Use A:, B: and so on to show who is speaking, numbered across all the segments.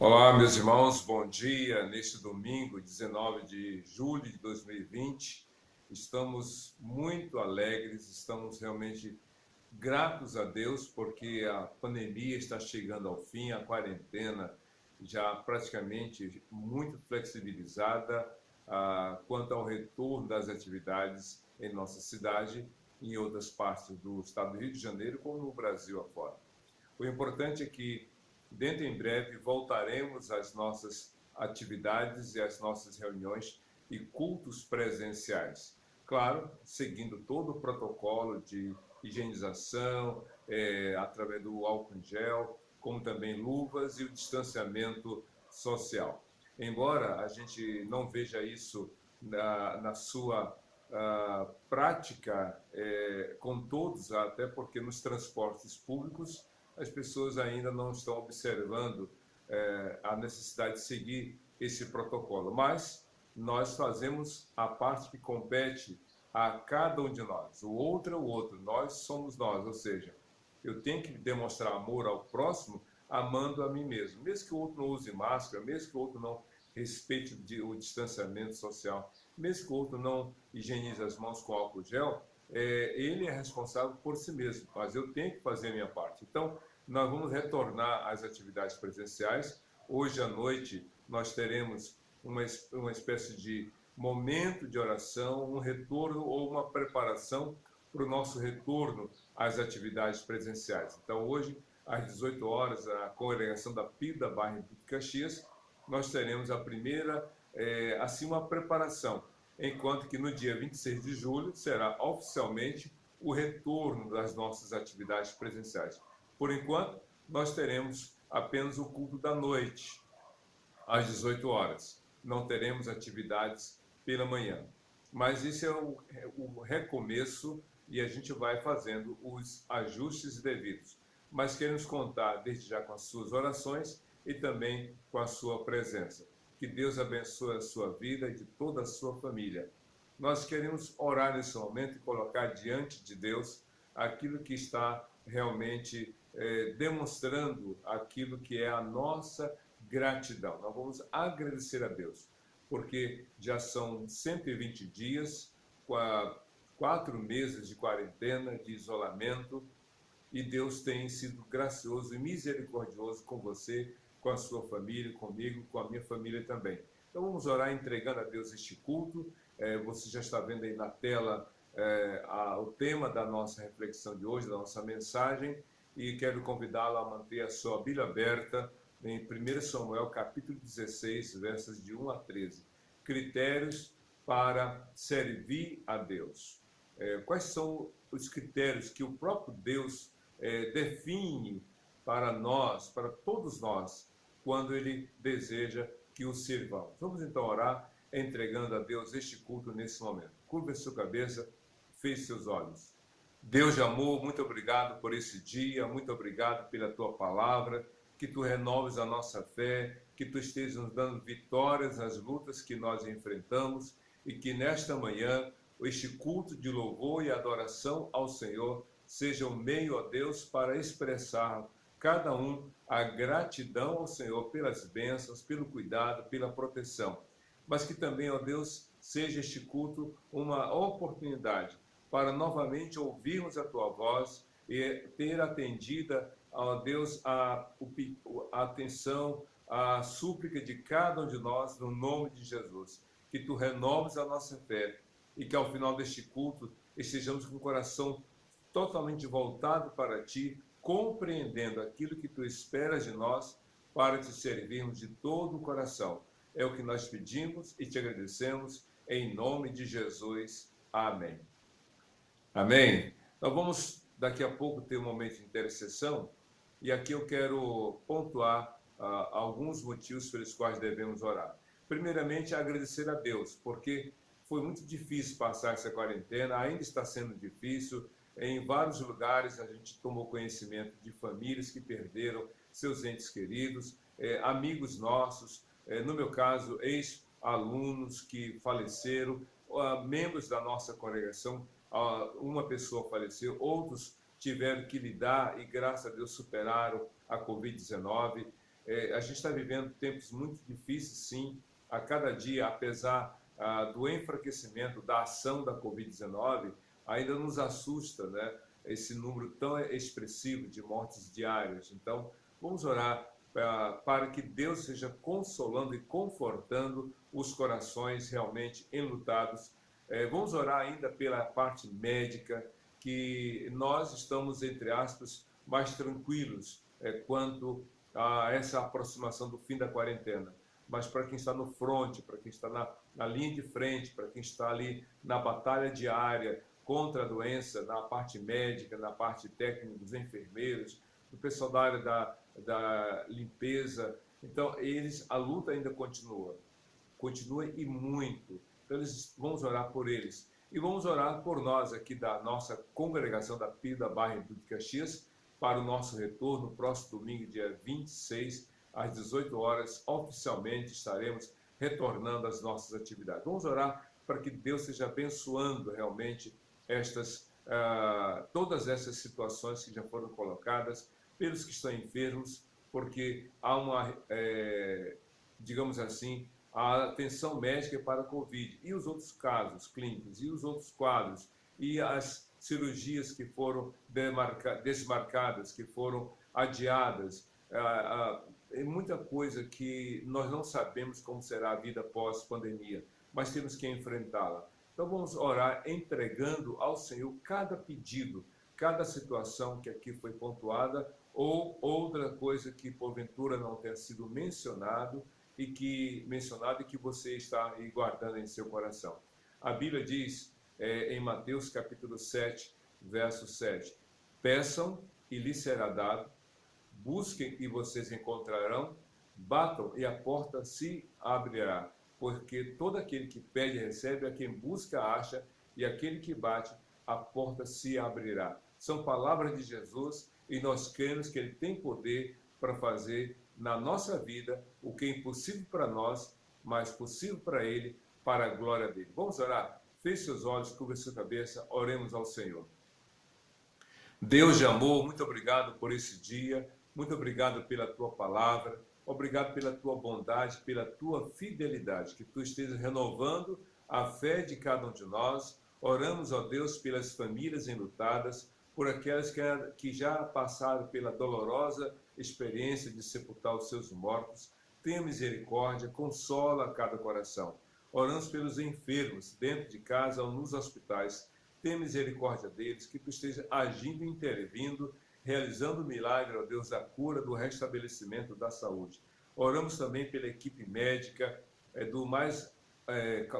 A: Olá, meus irmãos, bom dia. Neste domingo, 19 de julho de 2020, estamos muito alegres, estamos realmente gratos a Deus porque a pandemia está chegando ao fim, a quarentena já praticamente muito flexibilizada quanto ao retorno das atividades em nossa cidade e em outras partes do estado do Rio de Janeiro, como no Brasil afora. O importante é que, dentro em breve, voltaremos às nossas atividades e às nossas reuniões e cultos presenciais. Claro, seguindo todo o protocolo de higienização, através do álcool em gel, como também luvas e o distanciamento social. Embora a gente não veja isso na sua prática com todos, até porque nos transportes públicos as pessoas ainda não estão observando a necessidade de seguir esse protocolo. Mas nós fazemos a parte que compete a cada um de nós. O outro é o outro, nós somos nós, ou seja, eu tenho que demonstrar amor ao próximo amando a mim mesmo. Mesmo que o outro não use máscara, mesmo que o outro não respeite o distanciamento social, mesmo que o outro não higienize as mãos com álcool gel, ele é responsável por si mesmo, mas eu tenho que fazer a minha parte. Então, nós vamos retornar às atividades presenciais. Hoje à noite, nós teremos uma espécie de momento de oração, um retorno ou uma preparação para o nosso retorno às atividades presenciais. Então, hoje, às 18 horas, a congregação da Pio da Barra de Caxias, nós teremos a primeira, assim, uma preparação, enquanto que no dia 26 de julho será oficialmente o retorno das nossas atividades presenciais. Por enquanto, nós teremos apenas o culto da noite, às 18 horas. Não teremos atividades pela manhã. Mas isso é o recomeço e a gente vai fazendo os ajustes devidos. Mas queremos contar desde já com as suas orações e também com a sua presença. Que Deus abençoe a sua vida e de toda a sua família. Nós queremos orar nesse momento e colocar diante de Deus aquilo que está realmente demonstrando aquilo que é a nossa gratidão. Nós vamos agradecer a Deus, porque já são 120 dias, 4 meses de quarentena, de isolamento, e Deus tem sido gracioso e misericordioso com você, com a sua família, comigo, com a minha família também. Então vamos orar entregando a Deus este culto. Você já está vendo aí na tela o tema da nossa reflexão de hoje, da nossa mensagem, e quero convidá-lo a manter a sua Bíblia aberta em 1 Samuel, capítulo 16, versos de 1 a 13. Critérios para servir a Deus. Quais são os critérios que o próprio Deus define para nós, para todos nós, quando Ele deseja que o sirvamos? Vamos então orar, entregando a Deus este culto nesse momento. Curva a sua cabeça, feche seus olhos. Deus de amor, muito obrigado por esse dia, muito obrigado pela tua palavra, que tu renoves a nossa fé, que tu estejas nos dando vitórias nas lutas que nós enfrentamos e que nesta manhã este culto de louvor e adoração ao Senhor seja um meio, ó Deus, para expressar cada um a gratidão ao Senhor pelas bênçãos, pelo cuidado, pela proteção. Mas que também, ó Deus, seja este culto uma oportunidade para novamente ouvirmos a tua voz e ter atendida, ó Deus, a atenção, a súplica de cada um de nós, no nome de Jesus. Que tu renoves a nossa fé e que ao final deste culto estejamos com o coração totalmente voltado para ti, compreendendo aquilo que tu esperas de nós para te servirmos de todo o coração. É o que nós pedimos e te agradecemos em nome de Jesus. Amém. Amém? Nós vamos daqui a pouco ter um momento de intercessão e aqui eu quero pontuar alguns motivos pelos quais devemos orar. Primeiramente, agradecer a Deus, porque foi muito difícil passar essa quarentena, ainda está sendo difícil. Em vários lugares a gente tomou conhecimento de famílias que perderam seus entes queridos, amigos nossos, no meu caso, ex-alunos que faleceram, membros da nossa congregação, uma pessoa faleceu, outros tiveram que lidar e, graças a Deus, superaram a Covid-19. A gente está vivendo tempos muito difíceis, sim, a cada dia, apesar do enfraquecimento da ação da Covid-19, ainda nos assusta, né, esse número tão expressivo de mortes diárias. Então, vamos orar para que Deus seja consolando e confortando os corações realmente enlutados. Vamos orar ainda pela parte médica, que nós estamos, entre aspas, mais tranquilos quanto a essa aproximação do fim da quarentena. Mas para quem está no fronte, para quem está na linha de frente, para quem está ali na batalha diária contra a doença, na parte médica, na parte técnica dos enfermeiros, do pessoal da área da limpeza, então a luta ainda continua e muito. Então vamos orar por eles. E vamos orar por nós aqui da nossa congregação da PIB da Barra em Duque de Caxias, para o nosso retorno, próximo domingo, dia 26, às 18 horas, oficialmente estaremos retornando às nossas atividades. Vamos orar para que Deus esteja abençoando realmente todas essas situações que já foram colocadas, pelos que estão enfermos, porque há uma, digamos assim, a atenção médica para a Covid, e os outros casos clínicos, e os outros quadros, e as cirurgias que foram desmarcadas, que foram adiadas, é muita coisa que nós não sabemos como será a vida pós-pandemia, mas temos que enfrentá-la. Então vamos orar entregando ao Senhor cada pedido, cada situação que aqui foi pontuada, ou outra coisa que porventura não tenha sido mencionado e que você está aí guardando em seu coração. A Bíblia diz em Mateus capítulo 7, verso 7, peçam e lhes será dado, busquem e vocês encontrarão, batam e a porta se abrirá, porque todo aquele que pede recebe, a quem busca acha, e aquele que bate, a porta se abrirá. São palavras de Jesus e nós cremos que Ele tem poder para fazer na nossa vida o que é impossível para nós, mas possível para Ele, para a glória dEle. Vamos orar? Feche seus olhos, cubra sua cabeça, oremos ao Senhor. Deus de amor, muito obrigado por esse dia, muito obrigado pela Tua palavra, obrigado pela Tua bondade, pela Tua fidelidade, que Tu estejas renovando a fé de cada um de nós. Oramos, ó Deus, pelas famílias enlutadas, por aquelas que já passaram pela dolorosa experiência de sepultar os seus mortos. Tenha misericórdia, consola cada coração. Oramos pelos enfermos, dentro de casa ou nos hospitais. Tenha misericórdia deles, que Tu esteja agindo e intervindo, realizando o milagre, ó Deus, da cura, do restabelecimento da saúde. Oramos também pela equipe médica, do mais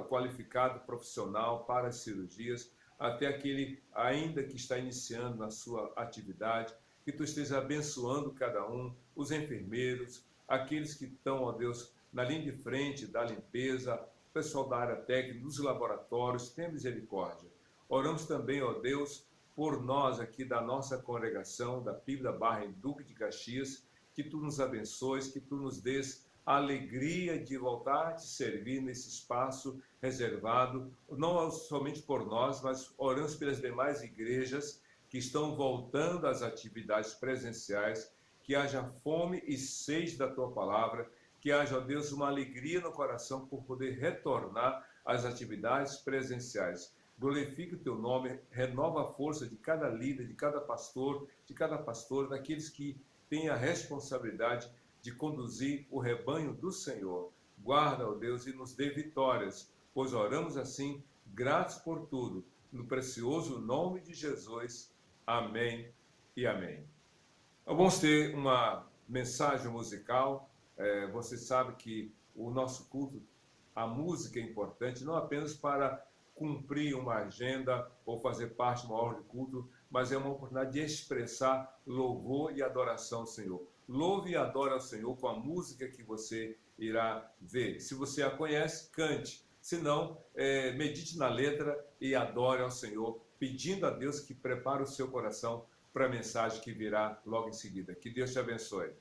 A: qualificado profissional para as cirurgias, até aquele ainda que está iniciando na sua atividade, que Tu esteja abençoando cada um, os enfermeiros, aqueles que estão, ó Deus, na linha de frente da limpeza, o pessoal da área técnica, dos laboratórios, tenha misericórdia. Oramos também, ó Deus, por nós aqui da nossa congregação, da PIB da Barra em Duque de Caxias, que Tu nos abençoes, que Tu nos dês a alegria de voltar a Te servir nesse espaço reservado, não somente por nós, mas oramos pelas demais igrejas que estão voltando às atividades presenciais, que haja fome e sede da Tua palavra, que haja, ó Deus, uma alegria no coração por poder retornar às atividades presenciais. Glorifique o Teu nome, renova a força de cada líder, de cada pastor, daqueles que têm a responsabilidade de conduzir o rebanho do Senhor. Guarda, ó Deus, e nos dê vitórias, pois oramos assim, gratos por tudo, no precioso nome de Jesus. Amém e amém. Vamos ter uma mensagem musical. Você sabe que o nosso culto, a música é importante, não apenas para cumprir uma agenda ou fazer parte de uma ordem de culto, mas é uma oportunidade de expressar louvor e adoração ao Senhor. Louve e adore ao Senhor com a música que você irá ver. Se você a conhece, cante. Se não, medite na letra e adore ao Senhor, pedindo a Deus que prepare o seu coração para a mensagem que virá logo em seguida. Que Deus te abençoe.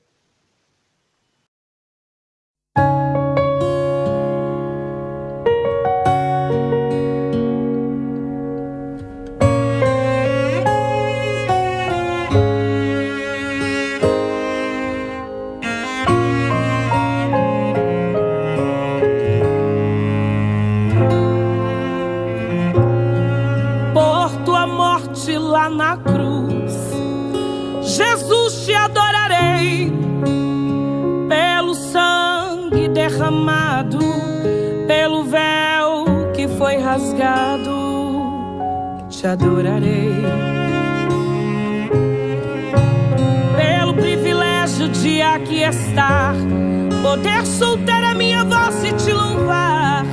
B: derramado, pelo véu que foi rasgado, te adorarei. Pelo privilégio de aqui estar, poder soltar a minha voz e te louvar,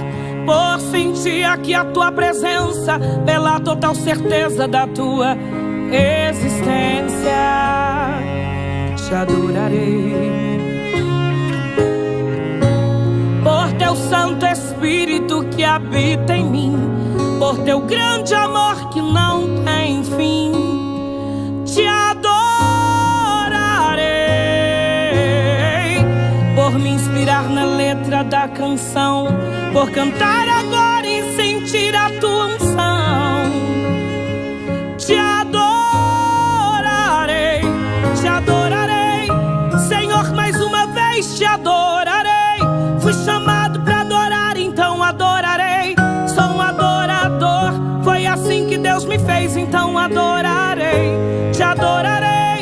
B: por sentir aqui a tua presença, pela total certeza da tua existência, te adorarei. Por teu Santo Espírito que habita em mim, por teu grande amor que não tem fim, te adorarei. Por me inspirar na letra da canção, por cantar agora e sentir a tua unção, te adorarei, te adorarei. Senhor, mais uma vez te adorarei. Fui chamado para adorar, então adorarei. Sou um adorador, foi assim que Deus me fez, então adorarei, te adorarei.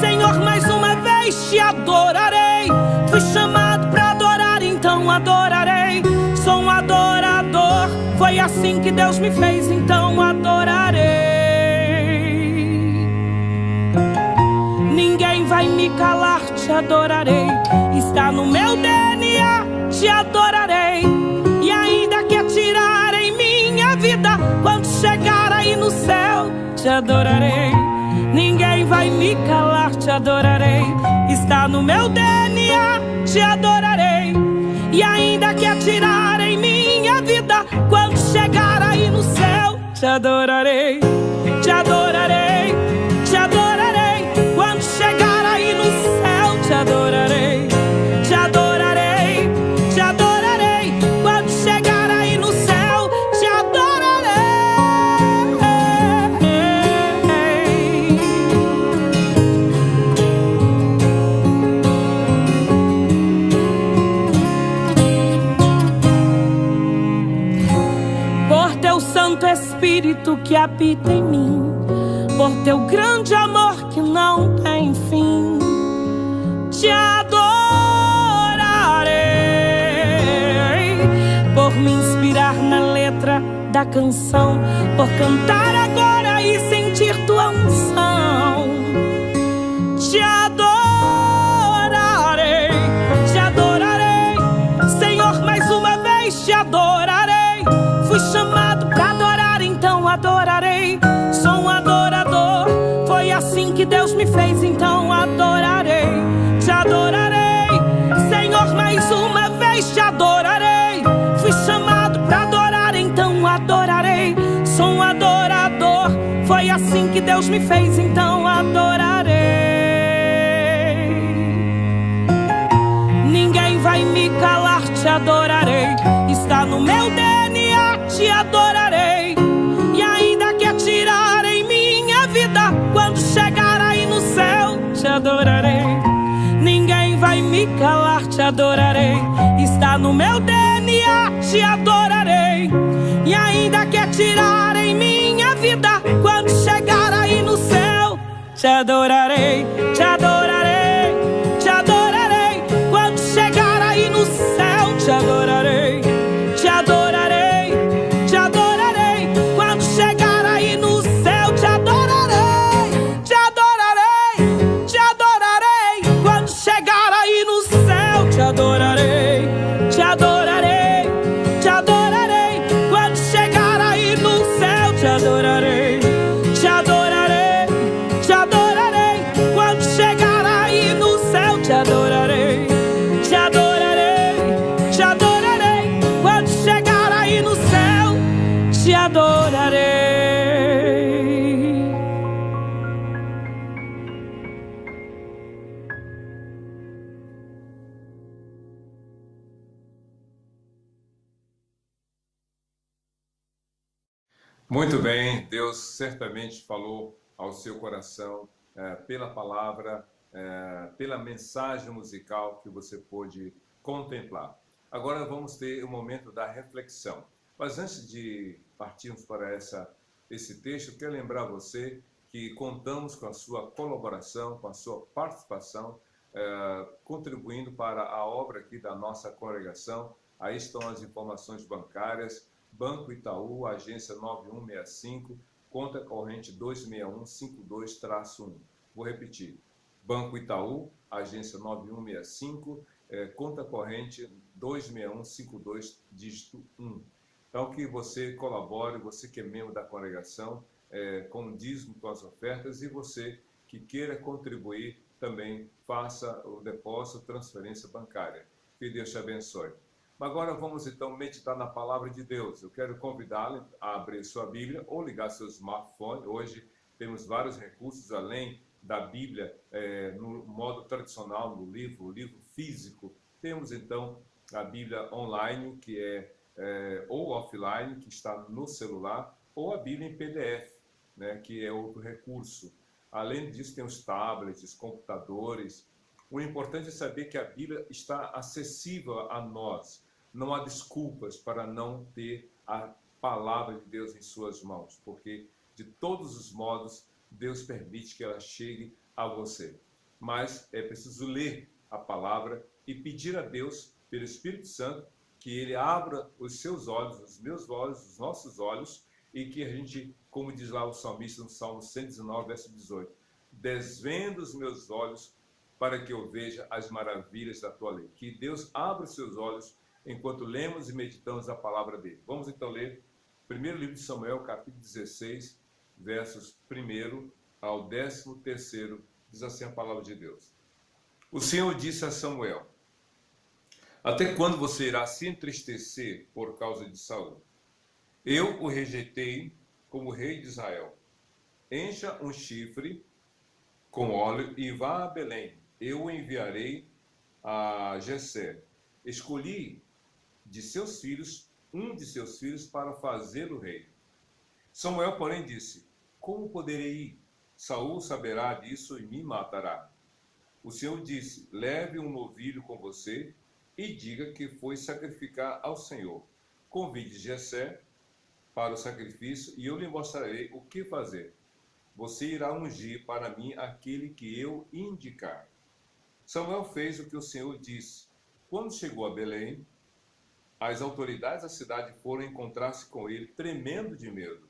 B: Senhor, mais uma vez te adorarei. Fui chamado para adorar, então adorarei. Sou um adorador, foi assim que Deus me fez, então adorarei. Ninguém vai me calar, te adorarei. Está no meu DNA, te adorarei. E ainda que atirarem minha vida, quando chegar aí no céu, te adorarei. Ninguém vai me calar, te adorarei. Está no meu DNA, te adorarei. E ainda que atirarem minha vida, quando chegar aí no céu, te adorarei, te adorarei, te adorarei. Quando chegar aí no céu, te adorarei, te adorarei, te adorarei. Quando chegar aí no céu, te adorarei. Por teu Santo Espírito que habita em mim, por teu grande amor que não tem fim, te adorarei. Por me inspirar na letra da canção, por cantar agora e sentir tua unção, te adorarei, te adorarei. Senhor, mais uma vez te adorarei. Fui chamado para adorar, então adorarei. Sou um adorador, foi assim que Deus me fez, então adorarei, te adorarei. Senhor, mais uma vez te adorarei. Fui chamado para adorar, então adorarei. Sou um adorador, foi assim que Deus me fez, então adorarei. Ninguém vai me calar, te adorarei. Está no meu DNA, te adorarei. E ainda que atirarem minha vida, quando chegar aí no céu, te adorarei. Ninguém vai me calar, te adorarei. Está no meu DNA, te adorarei. E ainda que atirarem minha vida, quando chegar aí no céu, te adorarei, te adorarei, te adorarei. Quando chegar aí no céu, te adorarei, te adorarei, te adorarei. Quando chegar aí no céu, te adorarei, te adorarei, te adorarei. Quando chegar aí no céu, te adorarei, te adorarei, te adorarei. Quando chegar aí no céu, te adorarei, te adorarei, te adorarei. Quando chegar aí no céu, te adorarei, te adorarei, te adorarei. Quando chegar aí no céu, te adorarei.
A: Muito bem, Deus certamente falou ao seu coração pela palavra, pela mensagem musical que você pôde contemplar. Agora vamos ter o momento da reflexão. Mas antes de partirmos para esse texto, quero lembrar você que contamos com a sua colaboração, com a sua participação contribuindo para a obra aqui da nossa congregação. Aí estão as informações bancárias: Banco Itaú, agência 9165, conta corrente 26152-1. Vou repetir: Banco Itaú, agência 9165, conta corrente 26152, dígito 1. Então, que você colabore, você que é membro da congregação, com o dízimo, com as ofertas, e você que queira contribuir também, faça o depósito, transferência bancária. Que Deus te abençoe. Agora vamos então meditar na palavra de Deus. Eu quero convidá-lo a abrir sua Bíblia ou ligar seu smartphone. Hoje temos vários recursos além da Bíblia, no modo tradicional, no livro físico. Temos então a Bíblia online, que ou offline, que está no celular, ou a Bíblia em PDF, né, que é outro recurso. Além disso, tem os tablets, computadores. O importante é saber que a Bíblia está acessível a nós. Não há desculpas para não ter a palavra de Deus em suas mãos, porque de todos os modos Deus permite que ela chegue a você. Mas é preciso ler a palavra e pedir a Deus, pelo Espírito Santo, que Ele abra os seus olhos, os meus olhos, os nossos olhos, e que a gente, como diz lá o salmista no Salmo 119, verso 18, desvenda os meus olhos para que eu veja as maravilhas da tua lei. Que Deus abra os seus olhos enquanto lemos e meditamos a palavra dele. Vamos então ler primeiro livro de Samuel, capítulo 16, versos 1 ao 13º, diz assim a palavra de Deus. O Senhor disse a Samuel: até quando você irá se entristecer por causa de Saul? Eu o rejeitei como rei de Israel. Encha um chifre com óleo e vá a Belém. Eu o enviarei a Jessé. Escolhi de seus filhos um de seus filhos para fazê-lo rei. Samuel, porém, disse: como poderei ir? Saul saberá disso e me matará. O Senhor disse: leve um novilho com você e diga que foi sacrificar ao Senhor. Convide Jessé para o sacrifício e eu lhe mostrarei o que fazer. Você irá ungir para mim aquele que eu indicar. Samuel fez o que o Senhor disse. Quando chegou a Belém, as autoridades da cidade foram encontrar-se com ele, tremendo de medo,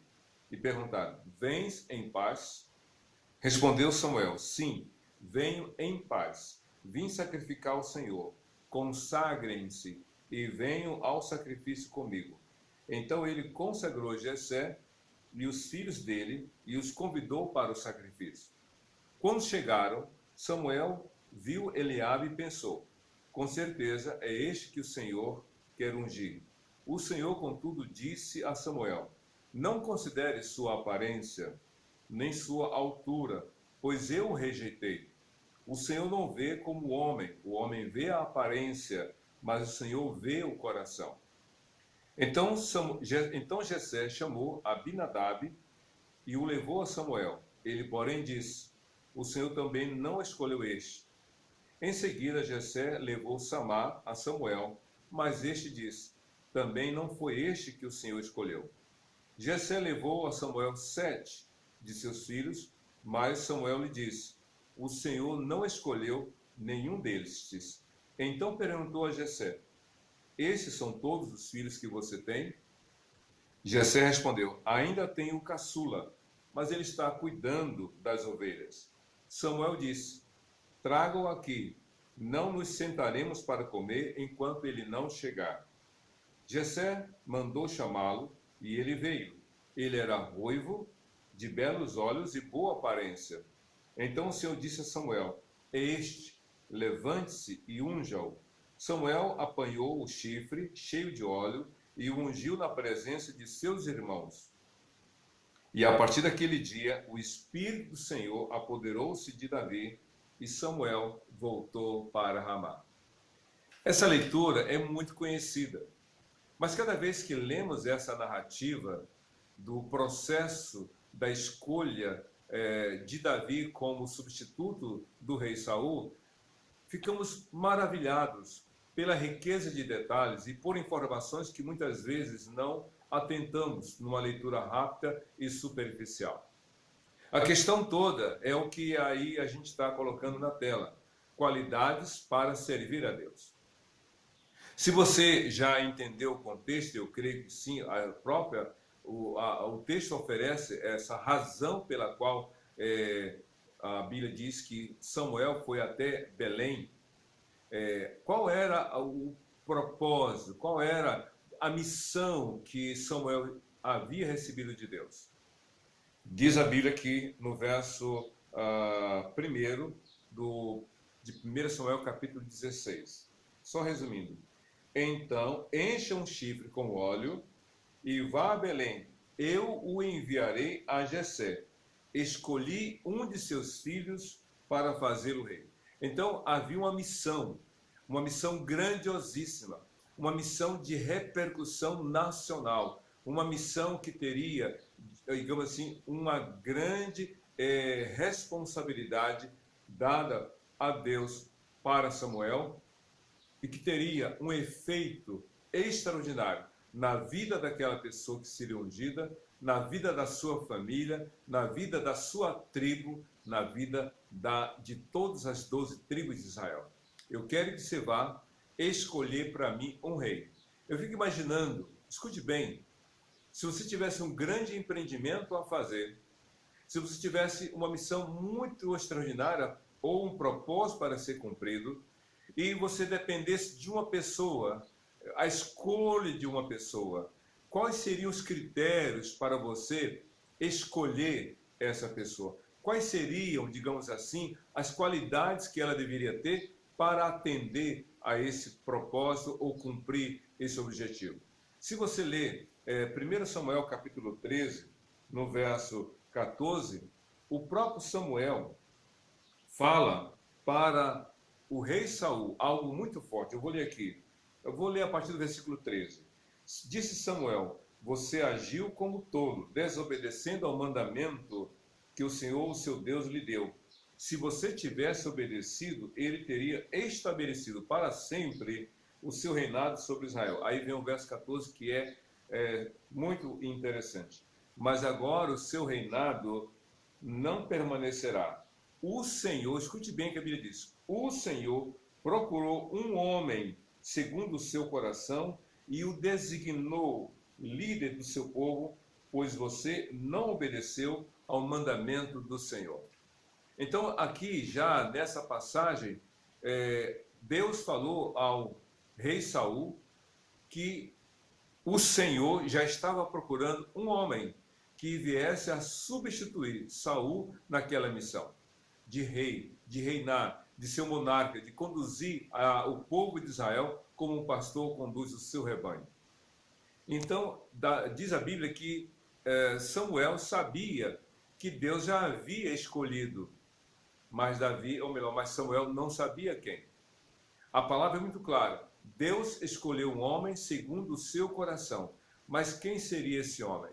A: e perguntaram: vens em paz? Respondeu Samuel: sim, venho em paz. Vim sacrificar ao Senhor. Consagrem-se e venham ao sacrifício comigo. Então ele consagrou Jessé e os filhos dele e os convidou para o sacrifício. Quando chegaram, Samuel viu Eliabe e pensou: com certeza é este que o Senhor quer ungir. O Senhor, contudo, disse a Samuel: não considere sua aparência, nem sua altura, pois eu o rejeitei. O Senhor não vê como o homem vê a aparência, mas o Senhor vê o coração. Então Jessé chamou Abinadab e o levou a Samuel. Ele, porém, disse: o Senhor também não escolheu este. Em seguida, Jessé levou Samar a Samuel, mas este disse: também não foi este que o Senhor escolheu. Jessé levou a Samuel 7 de seus filhos, mas Samuel lhe disse: o Senhor não escolheu nenhum deles. Então perguntou a Jessé: esses são todos os filhos que você tem? Jessé respondeu: ainda tenho o caçula, mas ele está cuidando das ovelhas. Samuel disse: traga-o aqui, não nos sentaremos para comer enquanto ele não chegar. Jessé mandou chamá-lo e ele veio. Ele era ruivo, de belos olhos e boa aparência. Então o Senhor disse a Samuel: é este, levante-se e unja-o. Samuel apanhou o chifre cheio de óleo e o ungiu na presença de seus irmãos. E a partir daquele dia, o Espírito do Senhor apoderou-se de Davi e Samuel voltou para Ramá. Essa leitura é muito conhecida, mas cada vez que lemos essa narrativa do processo da escolha de Davi como substituto do rei Saul, ficamos maravilhados pela riqueza de detalhes e por informações que muitas vezes não atentamos numa leitura rápida e superficial. A questão toda é o que aí a gente está colocando na tela. qualidades para servir a Deus. Se você já entendeu o contexto, eu creio que sim, o texto oferece essa razão pela qual a Bíblia diz que Samuel foi até Belém. Qual era o propósito, qual era a missão que Samuel havia recebido de Deus? Diz a Bíblia aqui no verso 1 de 1 Samuel capítulo 16. Só resumindo. Então, encha um chifre com óleo e vá a Belém. Eu o enviarei a Jessé. Escolhi um de seus filhos para fazê-lo rei. Então, havia uma missão grandiosíssima, uma missão de repercussão nacional, uma missão que teria, digamos assim, uma grande responsabilidade dada a Deus para Samuel, e que teria um efeito extraordinário na vida daquela pessoa que seria ungida, na vida da sua família, na vida da sua tribo, na vida de todas as 12 tribos de Israel. Eu quero que você vá escolher para mim um rei. Eu fico imaginando, escute bem, se você tivesse um grande empreendimento a fazer, se você tivesse uma missão muito extraordinária ou um propósito para ser cumprido, e você dependesse de uma pessoa, a escolha de uma pessoa, quais seriam os critérios para você escolher essa pessoa? Quais seriam, digamos assim, as qualidades que ela deveria ter para atender a esse propósito ou cumprir esse objetivo? Se você ler 1 Samuel capítulo 13, no verso 14, o próprio Samuel fala para o rei Saul algo muito forte. Eu vou ler aqui. Eu vou ler a partir do versículo 13. Disse Samuel: você agiu como tolo, desobedecendo ao mandamento que o Senhor, o seu Deus, lhe deu. Se você tivesse obedecido, ele teria estabelecido para sempre o seu reinado sobre Israel. Aí vem o verso 14, que é muito interessante. Mas agora o seu reinado não permanecerá. O Senhor, escute bem o que a Bíblia diz, o Senhor procurou um homem segundo o seu coração e o designou líder do seu povo, pois você não obedeceu ao mandamento do Senhor. Então, aqui já nessa passagem, Deus falou ao rei Saul que o Senhor já estava procurando um homem que viesse a substituir Saul naquela missão de rei, de reinar, de ser monarca, de conduzir o povo de Israel como um pastor conduz o seu rebanho. Então, diz a Bíblia que Samuel sabia que Deus já havia escolhido, mas Samuel não sabia quem. A palavra é muito clara. Deus escolheu um homem segundo o seu coração. Mas quem seria esse homem?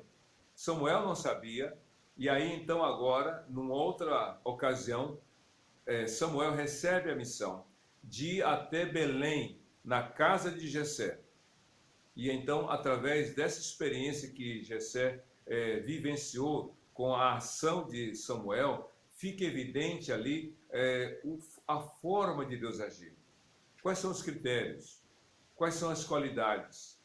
A: Samuel não sabia. E aí, então, agora, numa outra ocasião, Samuel recebe a missão de ir até Belém, na casa de Jessé. E então, através dessa experiência que Jessé vivenciou com a ação de Samuel, fica evidente ali a forma de Deus agir. Quais são os critérios? Quais são as qualidades?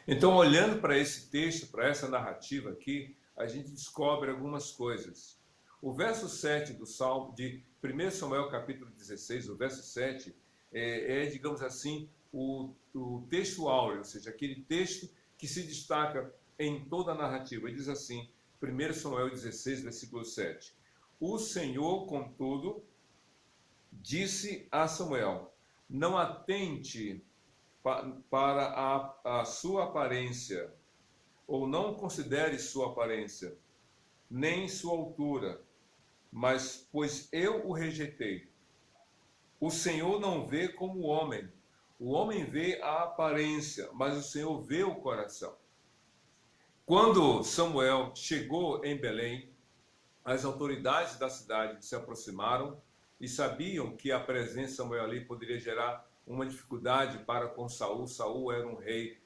A: Então, olhando para esse texto, para essa narrativa aqui, a gente descobre algumas coisas. O verso 7 do Salmo, de 1 Samuel capítulo 16, o verso 7, digamos assim, o texto áureo, ou seja, aquele texto que se destaca em toda a narrativa. Ele diz assim, 1 Samuel 16, versículo 7. O Senhor, contudo, disse a Samuel: não atente para a sua aparência, ou não considere sua aparência, nem sua altura, mas pois eu o rejeitei. O Senhor não vê como o homem vê a aparência, mas o Senhor vê o coração. Quando Samuel chegou em Belém, as autoridades da cidade se aproximaram e sabiam que a presença de Samuel ali poderia gerar uma dificuldade para com Saul. Saul era um rei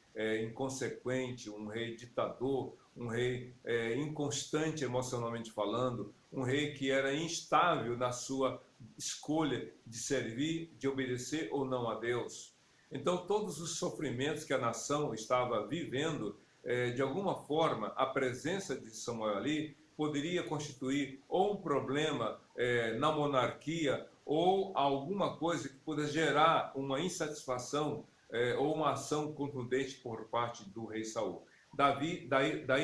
A: inconsequente, um rei ditador, um rei inconstante emocionalmente falando, um rei que era instável na sua escolha de servir, de obedecer ou não a Deus. Então, todos os sofrimentos que a nação estava vivendo, de alguma forma, a presença de Samuel ali poderia constituir ou um problema na monarquia ou alguma coisa que pudesse gerar uma insatisfação ou uma ação contundente por parte do rei Saul. Daí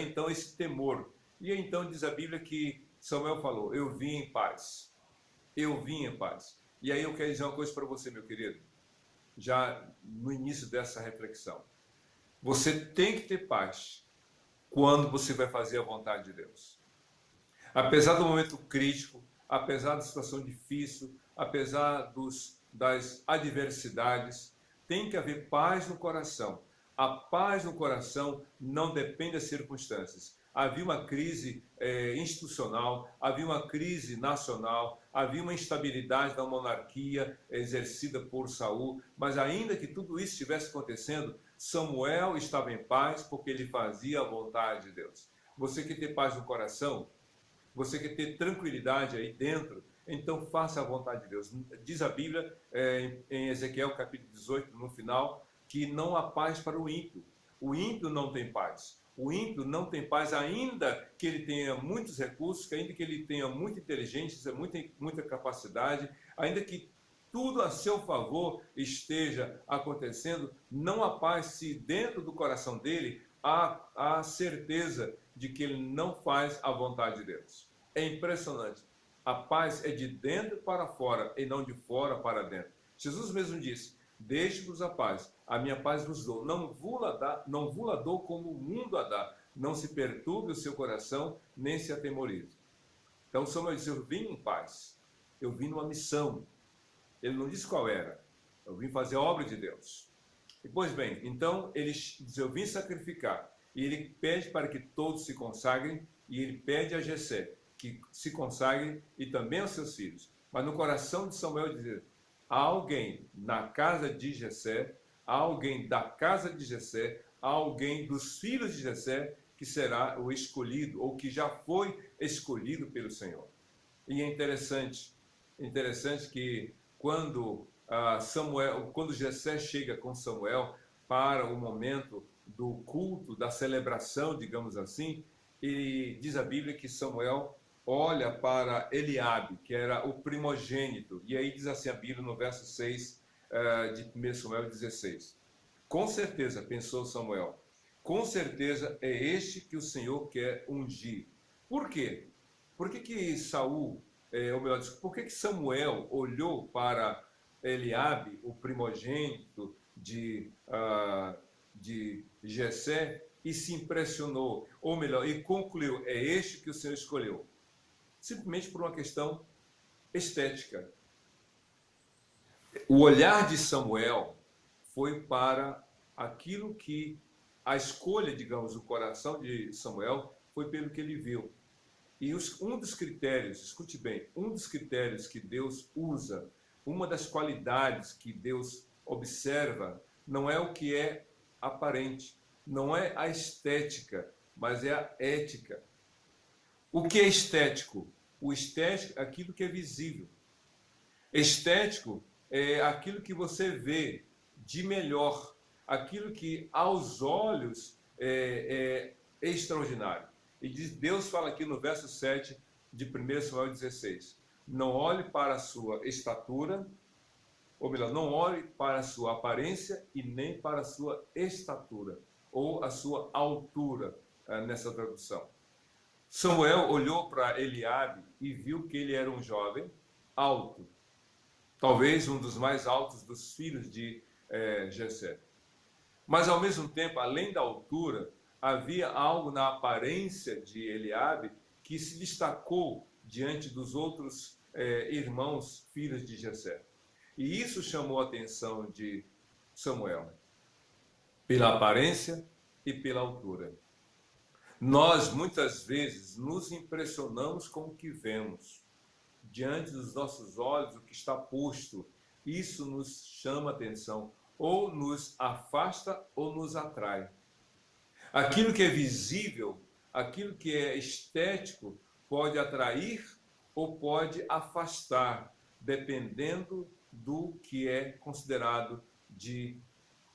A: então esse temor. E então diz a Bíblia que Samuel falou: eu vim em paz. Eu vim em paz. E aí eu quero dizer uma coisa para você, meu querido, já no início dessa reflexão. Você tem que ter paz quando você vai fazer a vontade de Deus. Apesar do momento crítico, apesar da situação difícil, apesar das adversidades, tem que haver paz no coração. A paz no coração não depende das circunstâncias. Havia uma crise institucional, havia uma crise nacional, havia uma instabilidade da monarquia exercida por Saul, mas ainda que tudo isso estivesse acontecendo, Samuel estava em paz porque ele fazia a vontade de Deus. Você quer ter paz no coração? Você quer ter tranquilidade aí dentro? Então faça a vontade de Deus. Diz a Bíblia em Ezequiel capítulo 18, no final, que não há paz para o ímpio. O ímpio não tem paz. O ímpio não tem paz, ainda que ele tenha muitos recursos, ainda que ele tenha muita inteligência, muita capacidade, ainda que tudo a seu favor esteja acontecendo, não há paz se dentro do coração dele há a certeza de que ele não faz a vontade de Deus. É impressionante. A paz é de dentro para fora e não de fora para dentro. Jesus mesmo disse: deixe-vos a paz, a minha paz vos dou. Não vos dou como o mundo a dá. Não se perturbe o seu coração, nem se atemorize. Então Samuel disse: eu vim em paz. Eu vim numa missão. Ele não disse qual era. Eu vim fazer a obra de Deus. E, pois bem, então ele diz: eu vim sacrificar. E ele pede para que todos se consagrem, e ele pede a Jessé que se consagre e também aos seus filhos. Mas no coração de Samuel dizer: há alguém na casa de Jessé, há alguém da casa de Jessé, há alguém dos filhos de Jessé que será o escolhido, ou que já foi escolhido pelo Senhor. E é interessante que quando Jessé chega com Samuel para o momento do culto, da celebração, digamos assim, e diz a Bíblia que Samuel olha para Eliabe, que era o primogênito, e aí diz assim a Bíblia no verso 6 de 1 Samuel 16: com certeza, pensou Samuel, com certeza é este que o Senhor quer ungir. Por quê? Por que Saul, ou melhor, por que Samuel olhou para Eliabe, o primogênito de Jessé, e se impressionou, ou melhor, e concluiu: é este que o Senhor escolheu? Simplesmente por uma questão estética. O olhar de Samuel foi para aquilo que a escolha, digamos, o coração de Samuel foi pelo que ele viu. E um dos critérios, escute bem, um dos critérios que Deus usa, uma das qualidades que Deus observa, não é o que é aparente, não é a estética, mas é a ética. O que é estético? O estético é aquilo que é visível. Estético é aquilo que você vê de melhor, aquilo que aos olhos é extraordinário. E Deus fala aqui no verso 7 de 1 Samuel 16: não olhe para a sua estatura, ou melhor, não olhe para a sua aparência e nem para a sua estatura, ou a sua altura, nessa tradução. Samuel olhou para Eliabe e viu que ele era um jovem alto, talvez um dos mais altos dos filhos de Jessé. Mas ao mesmo tempo, além da altura, havia algo na aparência de Eliabe que se destacou diante dos outros irmãos, filhos de Jessé. E isso chamou a atenção de Samuel, pela aparência e pela altura. Nós, muitas vezes, nos impressionamos com o que vemos. Diante dos nossos olhos, o que está posto, isso nos chama a atenção, ou nos afasta ou nos atrai. Aquilo que é visível, aquilo que é estético, pode atrair ou pode afastar dependendo do que é considerado de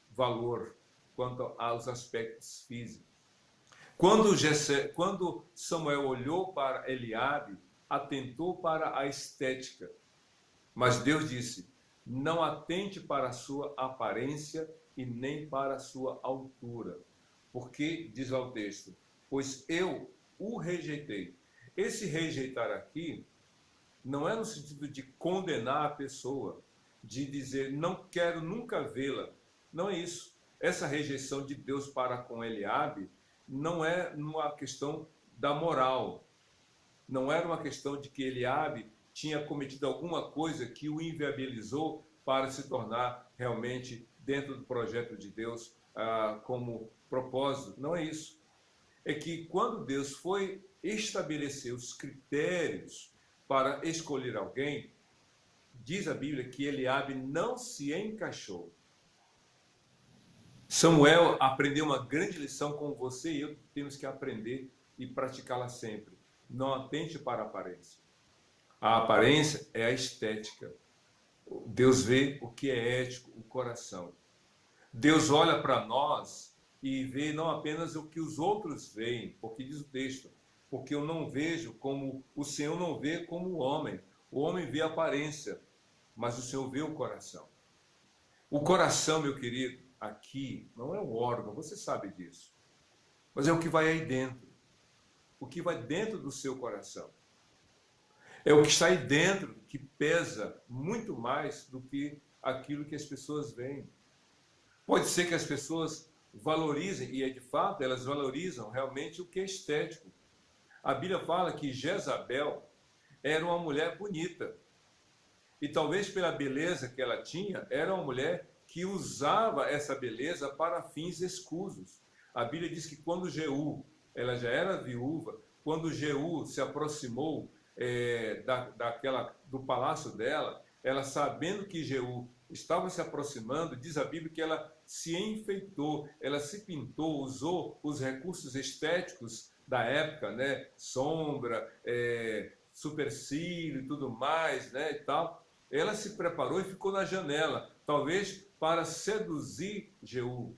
A: valor quanto aos aspectos físicos. Quando Samuel olhou para Eliabe, atentou para a estética, mas Deus disse: não atente para a sua aparência e nem para a sua altura, porque, diz lá o texto, pois eu o rejeitei. Esse rejeitar aqui não é no sentido de condenar a pessoa, de dizer não quero nunca vê-la. Não é isso. Essa rejeição de Deus para com Eliabe não é uma questão da moral. Não era uma questão de que Eliabe tinha cometido alguma coisa que o inviabilizou para se tornar realmente dentro do projeto de Deus como propósito. Não é isso. É que quando Deus foi estabelecer os critérios para escolher alguém, diz a Bíblia que Eliabe não se encaixou. Samuel aprendeu uma grande lição com você e eu temos que aprender e praticá-la sempre. Não atente para a aparência. A aparência é a estética. Deus vê o que é ético, o coração. Deus olha para nós e vê não apenas o que os outros veem, porque diz o texto, porque eu não vejo como o Senhor não vê como o homem. O homem vê a aparência, mas o Senhor vê o coração. O coração, meu querido, aqui não é um órgão, você sabe disso. Mas é o que vai aí dentro. O que vai dentro do seu coração. É o que está aí dentro que pesa muito mais do que aquilo que as pessoas veem. Pode ser que as pessoas valorizem, e é de fato, elas valorizam realmente o que é estético. A Bíblia fala que Jezabel era uma mulher bonita. E talvez pela beleza que ela tinha, era uma mulher que usava essa beleza para fins escusos. A Bíblia diz que quando Jeú, ela já era viúva, quando Jeú se aproximou do palácio dela, ela sabendo que Jeú estava se aproximando, diz a Bíblia que ela se enfeitou, ela se pintou, usou os recursos estéticos da época, né? Sombra, supercílio e tudo mais, né? E tal. Ela se preparou e ficou na janela, talvez para seduzir Jeú.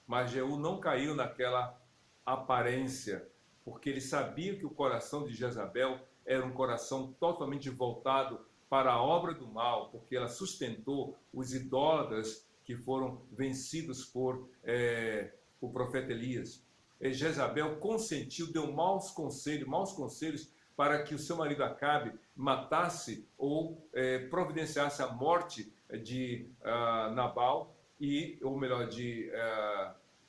A: Mas Jeú não caiu naquela aparência, porque ele sabia que o coração de Jezabel era um coração totalmente voltado para a obra do mal, porque ela sustentou os idólatras que foram vencidos por o profeta Elias. E Jezabel consentiu, deu maus conselhos para que o seu marido Acabe matasse ou providenciasse a morte de Nabal, ou melhor, de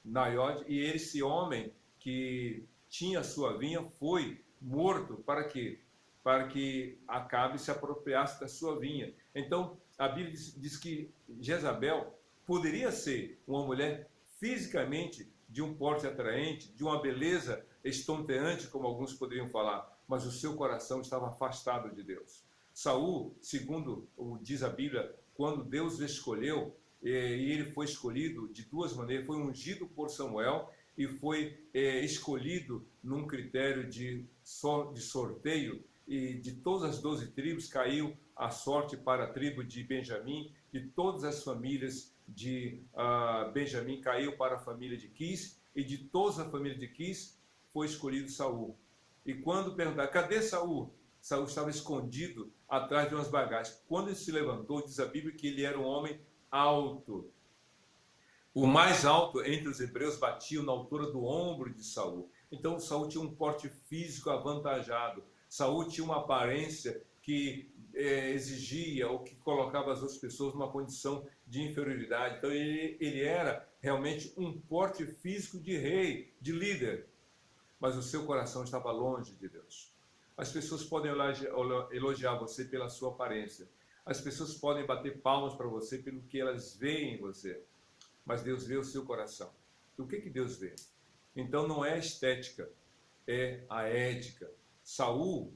A: Naiode, e esse homem que tinha sua vinha foi morto para quê? Para que Acabe se apropriasse da sua vinha. Então, a Bíblia diz que Jezabel poderia ser uma mulher fisicamente de um porte atraente, de uma beleza estonteante, como alguns poderiam falar, mas o seu coração estava afastado de Deus. Saul, segundo diz a Bíblia, quando Deus o escolheu, e ele foi escolhido de duas maneiras, foi ungido por Samuel e foi escolhido num critério de sorteio, e de todas as 12 tribos caiu a sorte para a tribo de Benjamim, de todas as famílias de Benjamim caiu para a família de Quis, e de toda a família de Quis foi escolhido Saul. E quando perguntaram, cadê Saul? Saul estava escondido atrás de umas bagagens. Quando ele se levantou, diz a Bíblia que ele era um homem alto. O mais alto entre os hebreus batia na altura do ombro de Saul. Então Saul tinha um porte físico avantajado. Saul tinha uma aparência que exigia ou que colocava as outras pessoas numa condição de inferioridade. Então ele era realmente um porte físico de rei, de líder. Mas o seu coração estava longe de Deus. As pessoas podem elogiar você pela sua aparência. As pessoas podem bater palmas para você pelo que elas veem em você. Mas Deus vê o seu coração. O que Deus vê? Então não é a estética, é a ética. Saul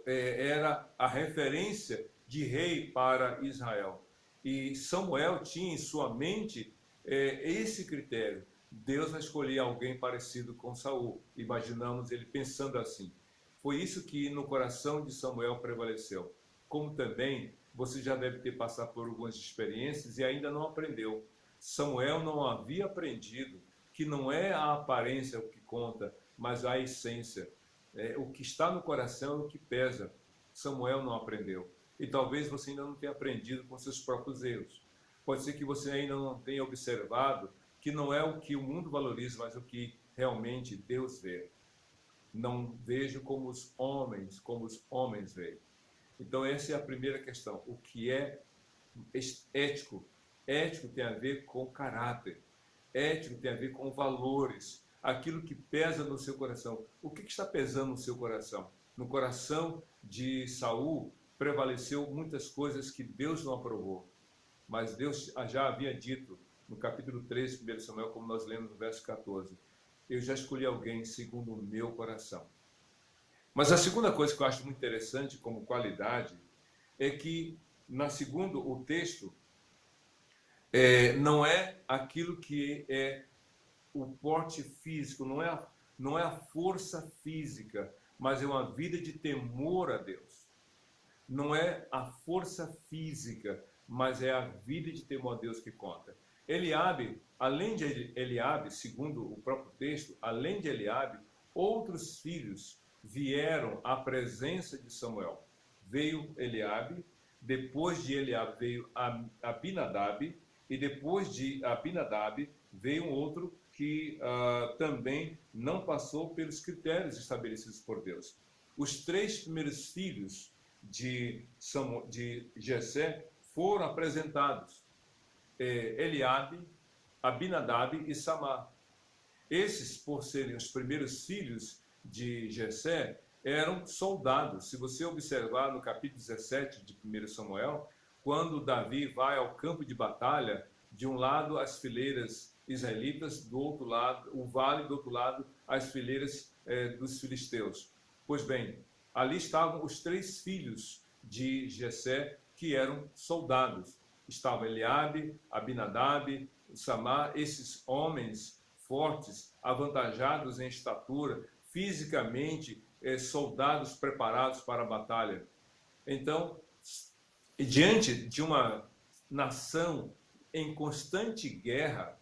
A: era a referência de rei para Israel. E Samuel tinha em sua mente esse critério. Deus vai escolher alguém parecido com Saul. Imaginamos ele pensando assim. Foi isso que no coração de Samuel prevaleceu. Como também você já deve ter passado por algumas experiências e ainda não aprendeu. Samuel não havia aprendido que não é a aparência o que conta, mas a essência. O que está no coração é o que pesa. Samuel não aprendeu. E talvez você ainda não tenha aprendido com seus próprios erros. Pode ser que você ainda não tenha observado que não é o que o mundo valoriza, mas o que realmente Deus vê. Não vejo como os homens veem. Então essa é a primeira questão. O que é ético? Ético tem a ver com caráter. Ético tem a ver com valores. Aquilo que pesa no seu coração. O que está pesando no seu coração? No coração de Saul prevaleceu muitas coisas que Deus não aprovou. Mas Deus já havia dito no capítulo 3 de 1 Samuel, como nós lemos no verso 14, eu já escolhi alguém segundo o meu coração. Mas a segunda coisa que eu acho muito interessante como qualidade é que, segundo o texto, não é aquilo que é o porte físico, não é a força física, mas é uma vida de temor a Deus. Não é a força física, mas é a vida de temor a Deus que conta. Eliabe, além de Eliabe, segundo o próprio texto, além de Eliabe, outros filhos vieram à presença de Samuel. Veio Eliabe, depois de Eliabe veio Abinadab, e depois de Abinadab veio um outro que também não passou pelos critérios estabelecidos por Deus. Os 3 primeiros filhos de Jessé foram apresentados. Eliabe, Abinadab e Samar. Esses, por serem os primeiros filhos de Jessé, eram soldados. Se você observar no capítulo 17 de 1 Samuel, quando Davi vai ao campo de batalha, de um lado as fileiras israelitas, do outro lado, o vale, do outro lado, as fileiras dos filisteus. Pois bem, ali estavam os 3 filhos de Jessé, que eram soldados. Estava Eliabe, Abinadab, Samar, esses homens fortes, avantajados em estatura, fisicamente, soldados preparados para a batalha. Então, diante de uma nação em constante guerra,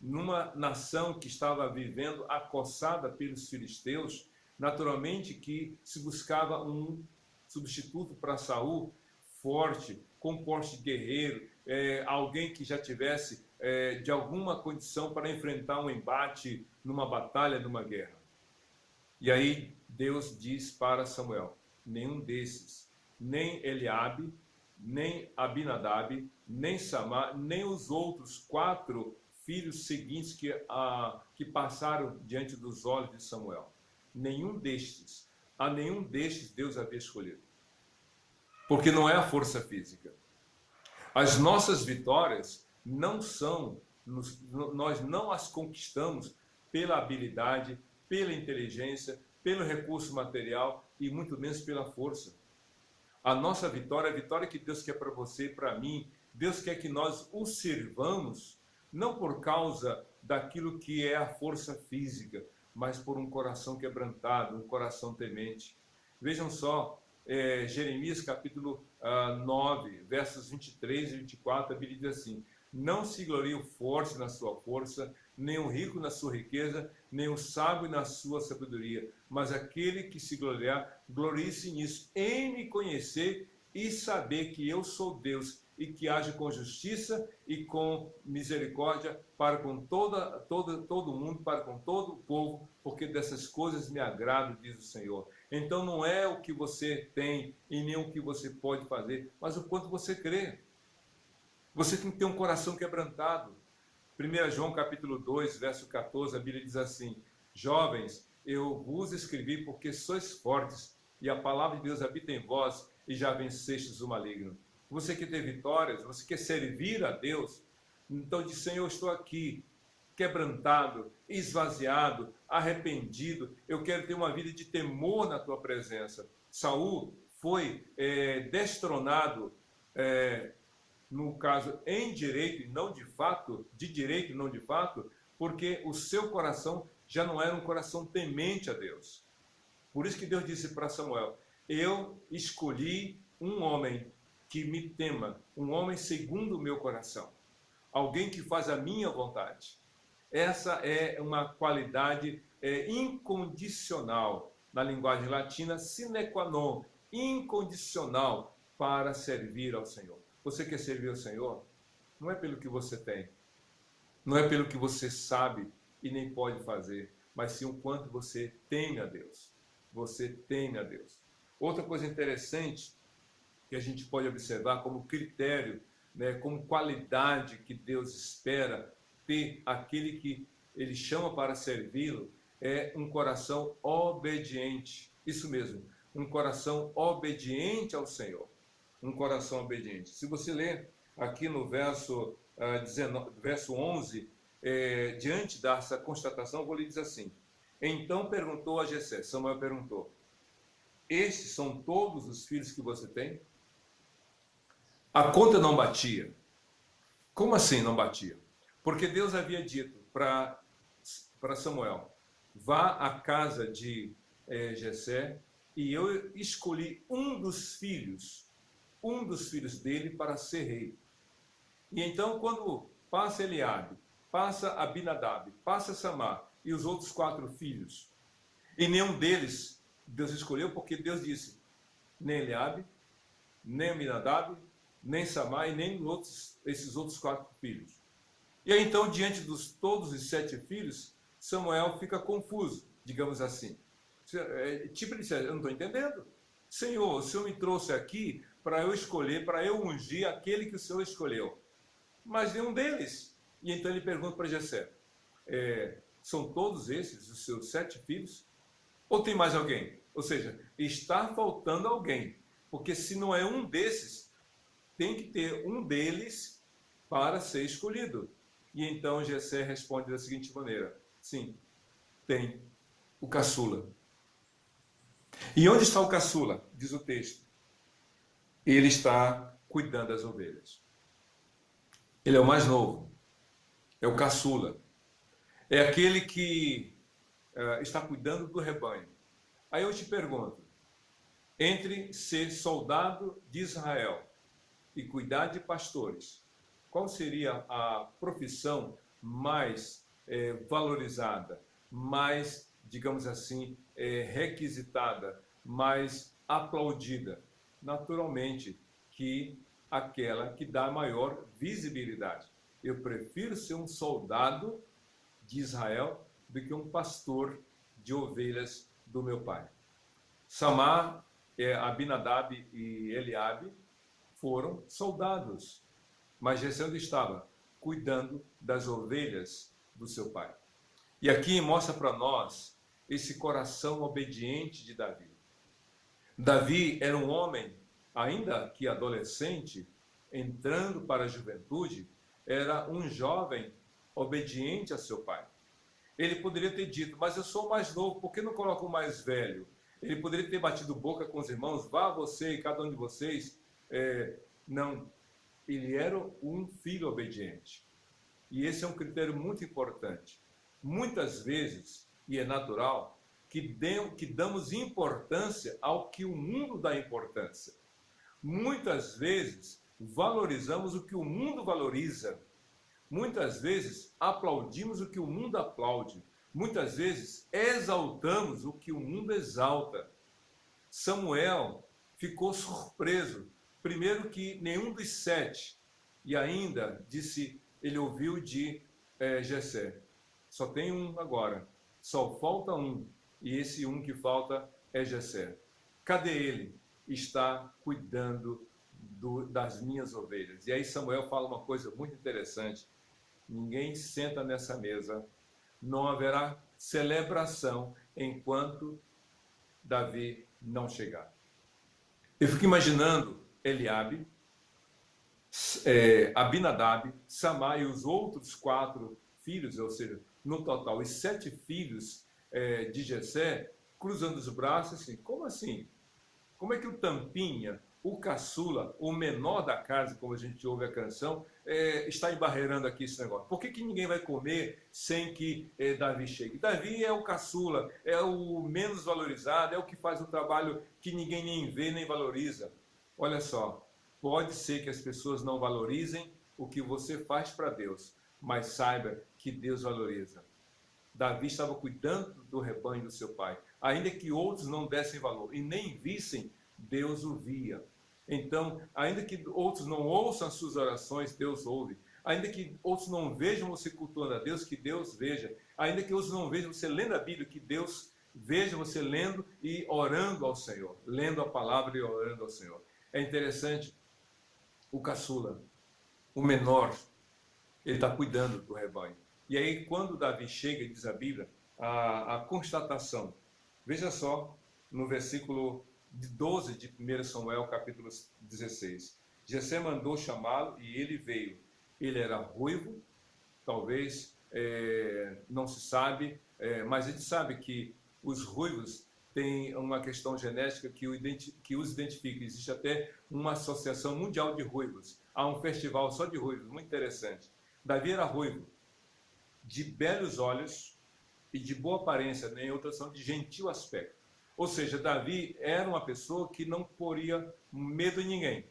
A: numa nação que estava vivendo acossada pelos filisteus, naturalmente que se buscava um substituto para Saul forte, com porte guerreiro, alguém que já tivesse de alguma condição para enfrentar um embate numa batalha, numa guerra. E aí Deus diz para Samuel, nenhum desses, nem Eliabe, nem Abinadab, nem Samar, nem os outros 4 filhos seguintes que passaram diante dos olhos de Samuel. A nenhum destes Deus havia escolhido. Porque não é a força física. As nossas vitórias nós não as conquistamos pela habilidade, pela inteligência, pelo recurso material e muito menos pela força. A nossa vitória é a vitória que Deus quer para você e para mim. Deus quer que nós o sirvamos, não por causa daquilo que é a força física, mas por um coração quebrantado, um coração temente. Vejam só, Jeremias capítulo 9, versos 23 e 24, a Bíblia diz assim, não se glorie o forte na sua força, nem o rico na sua riqueza, nem o sábio na sua sabedoria, mas aquele que se gloriar, glorie-se nisso, em me conhecer e saber que eu sou Deus e que age com justiça e com misericórdia para com todo mundo, para com todo o povo, porque dessas coisas me agrado, diz o Senhor. Então não é o que você tem e nem o que você pode fazer, mas o quanto você crê. Você tem que ter um coração quebrantado. 1 João capítulo 2, verso 14, a Bíblia diz assim, jovens, eu vos escrevi porque sois fortes e a palavra de Deus habita em vós e já vencestes o maligno. Você quer ter vitórias, você quer servir a Deus, então diz, Senhor, eu estou aqui, quebrantado, esvaziado, arrependido, eu quero ter uma vida de temor na tua presença. Saul foi destronado, no caso, em direito e não de fato, de direito e não de fato, porque o seu coração já não era um coração temente a Deus. Por isso que Deus disse para Samuel, eu escolhi um homem que me tema, um homem segundo o meu coração, alguém que faz a minha vontade. Essa é uma qualidade incondicional, na linguagem latina, sine qua non, incondicional para servir ao Senhor. Você quer servir ao Senhor? Não é pelo que você tem, não é pelo que você sabe e nem pode fazer, mas sim o quanto você teme a Deus. Você teme a Deus. Outra coisa interessante que a gente pode observar como critério, né, como qualidade que Deus espera ter aquele que Ele chama para servi-lo, é um coração obediente. Isso mesmo, um coração obediente ao Senhor. Um coração obediente. Se você ler aqui no verso 11, diante dessa constatação, eu vou lhe dizer assim: então perguntou a Jessé, Samuel perguntou, estes são todos os filhos que você tem? A conta não batia. Como assim não batia? Porque Deus havia dito para Samuel, vá à casa de Jessé, e eu escolhi um dos filhos dele para ser rei. E então, quando passa Eliabe, passa Abinadab, passa Samar e os outros 4 filhos, e nenhum deles Deus escolheu, porque Deus disse, nem Eliabe, nem Abinadab, nem Samar e nem esses outros 4 filhos. E aí então, diante dos todos os 7 filhos, Samuel fica confuso, digamos assim. Tipo, ele disse, eu não estou entendendo. Senhor, o Senhor me trouxe aqui para eu escolher, para eu ungir aquele que o Senhor escolheu. Mas nenhum deles. E então ele pergunta para Jessé, são todos esses os seus 7 filhos? Ou tem mais alguém? Ou seja, está faltando alguém. Porque se não é um desses, tem que ter um deles para ser escolhido. E então Jessé responde da seguinte maneira, sim, tem o caçula. E onde está o caçula? Diz o texto. Ele está cuidando das ovelhas. Ele é o mais novo. É o caçula. É aquele que está cuidando do rebanho. Aí eu te pergunto, entre ser soldado de Israel e cuidar de pastores, qual seria a profissão mais valorizada, mais, digamos assim, requisitada, mais aplaudida? Naturalmente que aquela que dá maior visibilidade. Eu prefiro ser um soldado de Israel do que um pastor de ovelhas do meu pai. Samar, Abinadab e Eliabe foram soldados, mas Jessé onde estava? Cuidando das ovelhas do seu pai. E aqui mostra para nós esse coração obediente de Davi. Davi era um homem, ainda que adolescente, entrando para a juventude, era um jovem obediente a seu pai. Ele poderia ter dito, mas eu sou o mais novo, por que não coloco o mais velho? Ele poderia ter batido boca com os irmãos, vá você e cada um de vocês. Não, ele era um filho obediente. E esse é um critério muito importante. Muitas vezes, e é natural, que damos importância ao que o mundo dá importância. Muitas vezes, valorizamos o que o mundo valoriza. Muitas vezes, aplaudimos o que o mundo aplaude. Muitas vezes, exaltamos o que o mundo exalta. Samuel ficou surpreso. Primeiro que nenhum dos 7, e ainda disse, ele ouviu de Jessé. Só tem um agora, só falta um, e esse um que falta é Jessé. Cadê ele? Está cuidando das minhas ovelhas. E aí Samuel fala uma coisa muito interessante. Ninguém senta nessa mesa, não haverá celebração enquanto Davi não chegar. Eu fico imaginando Eliabe, Abinadab, Samar e os outros 4 filhos, ou seja, no total, os 7 filhos de Jessé, cruzando os braços assim, como assim? Como é que o tampinha, o caçula, o menor da casa, como a gente ouve a canção, está embarreirando aqui esse negócio? Por que ninguém vai comer sem que Davi chegue? Davi é o caçula, é o menos valorizado, é o que faz o trabalho que ninguém nem vê nem valoriza. Olha só, Pode ser que as pessoas não valorizem o que você faz para Deus, mas saiba que Deus valoriza. Davi estava cuidando do rebanho do seu pai. Ainda que outros não dessem valor e nem vissem, Deus o via. Então, ainda que outros não ouçam as suas orações, Deus ouve. Ainda que outros não vejam você cultuando a Deus, que Deus veja. Ainda que outros não vejam você lendo a Bíblia, que Deus veja você lendo e orando ao Senhor. Lendo a palavra e orando ao Senhor. É interessante, o caçula, o menor, ele está cuidando do rebanho. E aí, quando Davi chega, diz a Bíblia, a constatação. Veja só, no versículo 12 de 1 Samuel, capítulo 16. Jessé mandou chamá-lo e ele veio. Ele era ruivo, talvez, não se sabe, mas a gente sabe que os ruivos têm uma questão genética que os identifica. Existe até uma associação mundial de ruivos. Há um festival só de ruivos, muito interessante. Davi era ruivo, de belos olhos e de boa aparência, em outra tradução, de gentil aspecto. Ou seja, Davi era uma pessoa que não poria medo em ninguém.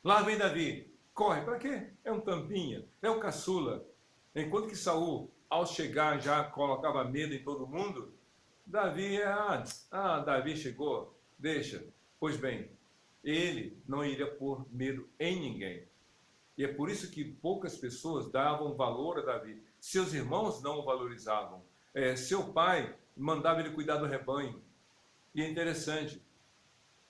A: Lá vem Davi, corre, para quê? É um tampinha, é o caçula. Enquanto que Saul, ao chegar, já colocava medo em todo mundo, Davi Davi chegou, deixa. Pois bem, ele não iria pôr medo em ninguém. E é por isso que poucas pessoas davam valor a Davi. Seus irmãos não o valorizavam. Seu pai mandava ele cuidar do rebanho. E é interessante,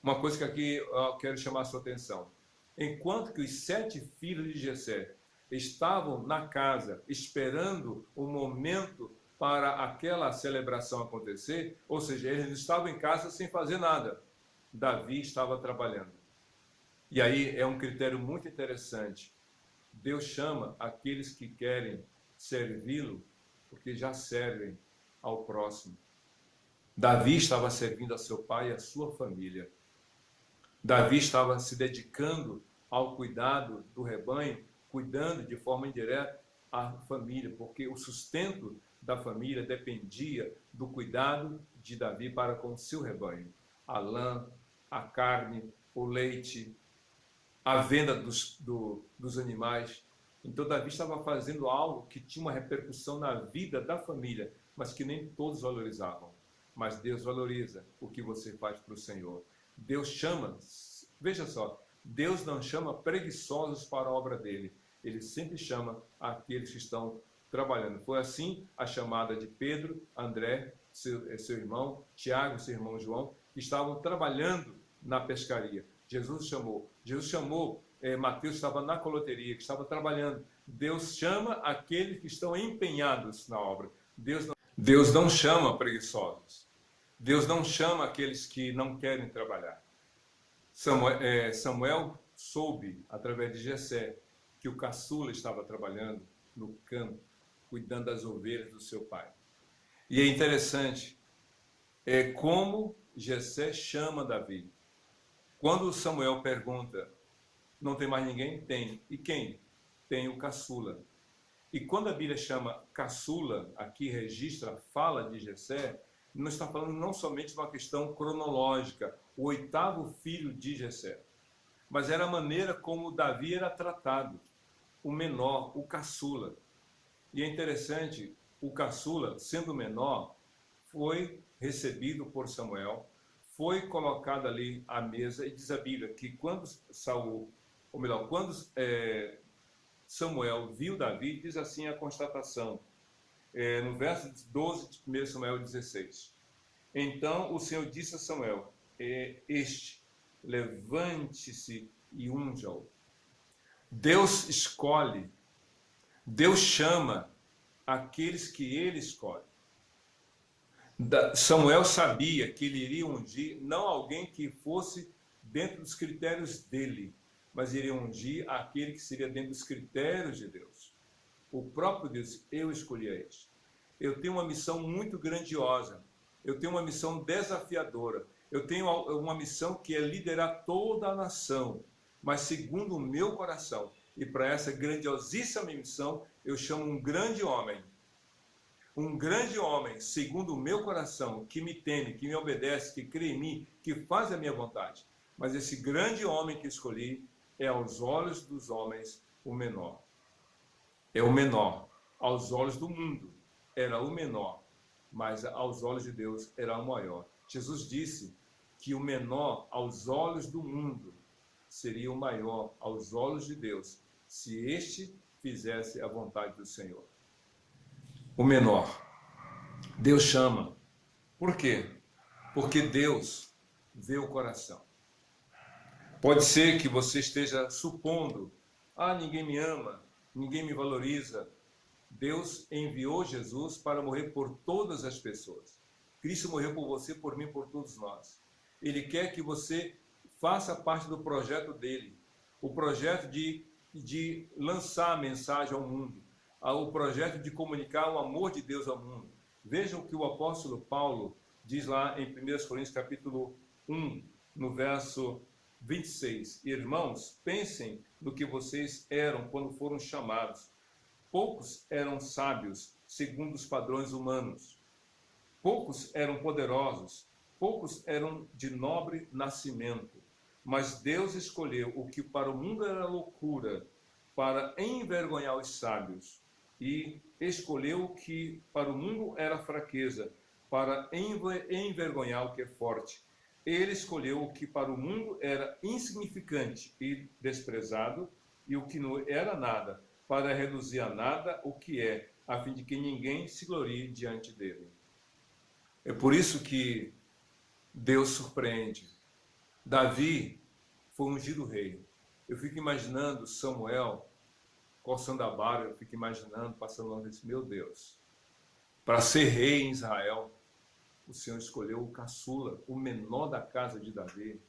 A: uma coisa que aqui eu quero chamar a sua atenção. Enquanto que os 7 filhos de Jessé estavam na casa esperando o momento para aquela celebração acontecer, ou seja, eles estavam em casa sem fazer nada, Davi estava trabalhando. E aí é um critério muito interessante. Deus chama aqueles que querem servi-lo, porque já servem ao próximo. Davi estava servindo a seu pai e a sua família. Davi estava se dedicando ao cuidado do rebanho, cuidando de forma indireta a família, porque o sustento da família dependia do cuidado de Davi para com o seu rebanho. A lã, a carne, o leite, a venda dos animais. Então Davi estava fazendo algo que tinha uma repercussão na vida da família, mas que nem todos valorizavam. Mas Deus valoriza o que você faz para o Senhor. Deus chama, veja só, Deus não chama preguiçosos para a obra dele. Ele sempre chama aqueles que estão trabalhando. Foi assim a chamada de Pedro, André, seu irmão, Tiago, seu irmão João, que estavam trabalhando na pescaria. Jesus chamou, Mateus estava na coloteria, que estava trabalhando. Deus chama aqueles que estão empenhados na obra. Deus não chama preguiçosos. Deus não chama aqueles que não querem trabalhar. Samuel soube, através de Jessé, que o caçula estava trabalhando no campo, cuidando das ovelhas do seu pai. E é interessante, como Jessé chama Davi. Quando Samuel pergunta, não tem mais ninguém? Tem. E quem? Tem o caçula. E quando a Bíblia chama caçula, aqui registra a fala de Jessé, não está falando não somente de uma questão cronológica, o 8º filho de Jessé, mas era a maneira como Davi era tratado, o menor, o caçula. E é interessante, o caçula, sendo menor, foi recebido por Samuel, foi colocado ali à mesa, e diz a Bíblia que quando Samuel viu Davi, diz assim a constatação, no verso 12 de 1 Samuel 16. Então o Senhor disse a Samuel, levante-se e unja-o. Deus escolhe, Deus chama aqueles que ele escolhe. Samuel sabia que ele iria ungir não alguém que fosse dentro dos critérios dele, mas iria ungir aquele que seria dentro dos critérios de Deus. O próprio Deus, eu escolhi a este. Eu tenho uma missão muito grandiosa, eu tenho uma missão desafiadora, eu tenho uma missão que é liderar toda a nação, mas segundo o meu coração. E para essa grandiosíssima missão, eu chamo um grande homem, segundo o meu coração, que me teme, que me obedece, que crê em mim, que faz a minha vontade. Mas esse grande homem que escolhi é aos olhos dos homens o menor. É o menor. Aos olhos do mundo era o menor, mas aos olhos de Deus era o maior. Jesus disse que o menor aos olhos do mundo seria o maior aos olhos de Deus, se este fizesse a vontade do Senhor. O menor. Deus chama. Por quê? Porque Deus vê o coração. Pode ser que você esteja supondo, ninguém me ama, ninguém me valoriza. Deus enviou Jesus para morrer por todas as pessoas. Cristo morreu por você, por mim, por todos nós. Ele quer que você faça parte do projeto dele, o projeto de lançar a mensagem ao mundo, o projeto de comunicar o amor de Deus ao mundo. Vejam o que o apóstolo Paulo diz lá em 1 Coríntios capítulo 1, no verso 26. Irmãos, pensem no que vocês eram quando foram chamados. Poucos eram sábios, segundo os padrões humanos. Poucos eram poderosos, poucos eram de nobre nascimento. Mas Deus escolheu o que para o mundo era loucura, para envergonhar os sábios. E escolheu o que para o mundo era fraqueza, para envergonhar o que é forte. Ele escolheu o que para o mundo era insignificante e desprezado, e o que não era nada, para reduzir a nada o que é, a fim de que ninguém se glorie diante dele. É por isso que Deus surpreende. Davi foi ungido rei. Eu fico imaginando Samuel coçando a barba, eu fico imaginando, passando longe desse, meu Deus, para ser rei em Israel, o Senhor escolheu o caçula, o menor da casa de Davi.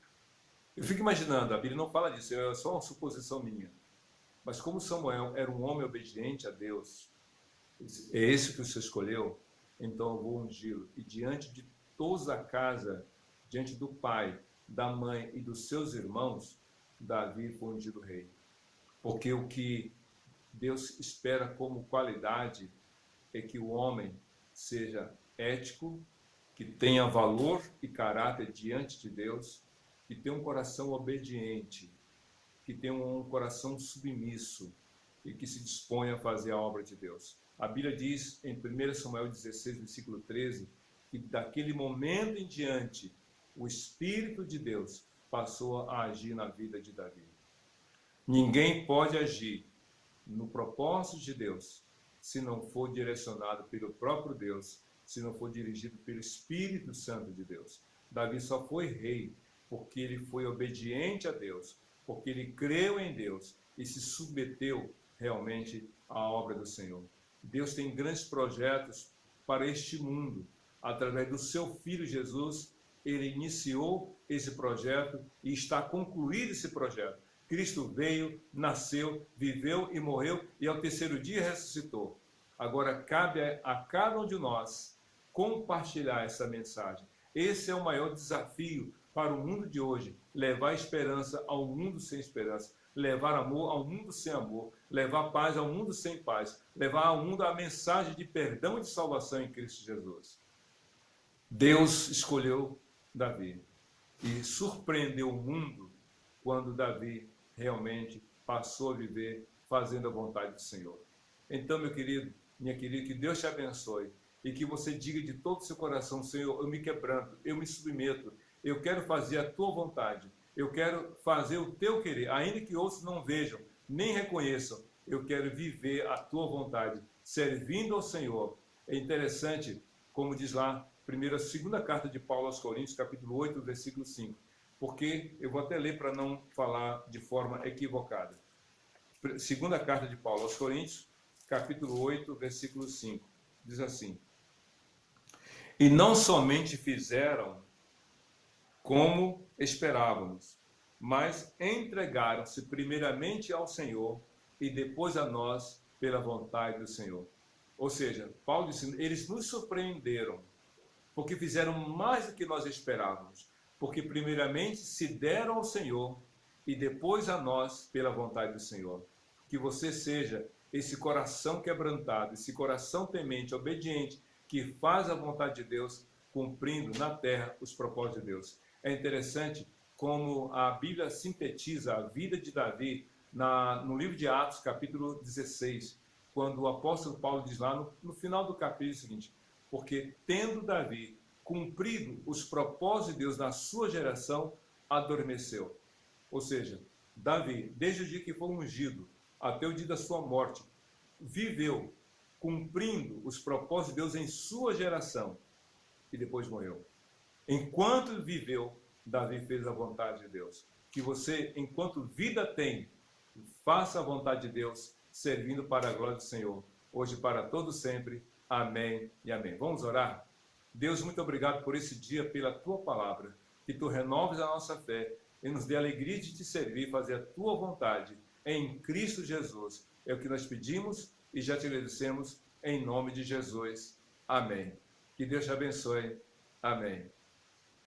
A: Eu fico imaginando, a Bíblia não fala disso, é só uma suposição minha. Mas como Samuel era um homem obediente a Deus, é esse que o Senhor escolheu, então eu vou ungí-lo. E diante de toda a casa, diante do pai, da mãe e dos seus irmãos, Davi foi ungido rei. Porque o que Deus espera como qualidade é que o homem seja ético, que tenha valor e caráter diante de Deus, que tenha um coração obediente, que tenha um coração submisso e que se disponha a fazer a obra de Deus. A Bíblia diz em 1 Samuel 16, versículo 13, que daquele momento em diante, o Espírito de Deus passou a agir na vida de Davi. Ninguém pode agir no propósito de Deus se não for direcionado pelo próprio Deus, se não for dirigido pelo Espírito Santo de Deus. Davi só foi rei porque ele foi obediente a Deus, porque ele creu em Deus e se submeteu realmente à obra do Senhor. Deus tem grandes projetos para este mundo. Através do seu Filho Jesus, ele iniciou esse projeto e está concluído esse projeto. Cristo veio, nasceu, viveu e morreu e ao terceiro dia ressuscitou. Agora cabe a cada um de nós compartilhar essa mensagem. Esse é o maior desafio para o mundo de hoje, levar esperança ao mundo sem esperança, levar amor ao mundo sem amor, levar paz ao mundo sem paz, levar ao mundo a mensagem de perdão e de salvação em Cristo Jesus. Deus escolheu Davi e surpreendeu o mundo quando Davi realmente passou a viver fazendo a vontade do Senhor. Então, meu querido, minha querida, que Deus te abençoe e que você diga de todo o seu coração, Senhor, eu me quebranto, eu me submeto, eu quero fazer a tua vontade, eu quero fazer o teu querer, ainda que outros não vejam, nem reconheçam, eu quero viver a tua vontade, servindo ao Senhor. É interessante, como diz lá, segunda carta de Paulo aos Coríntios, capítulo 8, versículo 5, porque eu vou até ler para não falar de forma equivocada. Segunda carta de Paulo aos Coríntios, capítulo 8, versículo 5, diz assim: e não somente fizeram como esperávamos, mas entregaram-se primeiramente ao Senhor e depois a nós pela vontade do Senhor. Ou seja, Paulo disse, eles nos surpreenderam, porque fizeram mais do que nós esperávamos, porque primeiramente se deram ao Senhor e depois a nós pela vontade do Senhor. Que você seja esse coração quebrantado, esse coração temente, obediente, que faz a vontade de Deus, cumprindo na terra os propósitos de Deus. É interessante como a Bíblia sintetiza a vida de Davi no livro de Atos, capítulo 16, quando o apóstolo Paulo diz lá no final do capítulo seguinte: porque tendo Davi cumprido os propósitos de Deus na sua geração, adormeceu. Ou seja, Davi, desde o dia que foi ungido até o dia da sua morte, viveu cumprindo os propósitos de Deus em sua geração e depois morreu. Enquanto viveu, Davi fez a vontade de Deus. Que você, enquanto vida tem, faça a vontade de Deus, servindo para a glória do Senhor, hoje para todos sempre. Amém e amém. Vamos orar? Deus, muito obrigado por esse dia, pela tua palavra, que tu renoves a nossa fé e nos dê a alegria de te servir, fazer a tua vontade em Cristo Jesus. É o que nós pedimos e já te agradecemos em nome de Jesus. Amém. Que Deus te abençoe. Amém.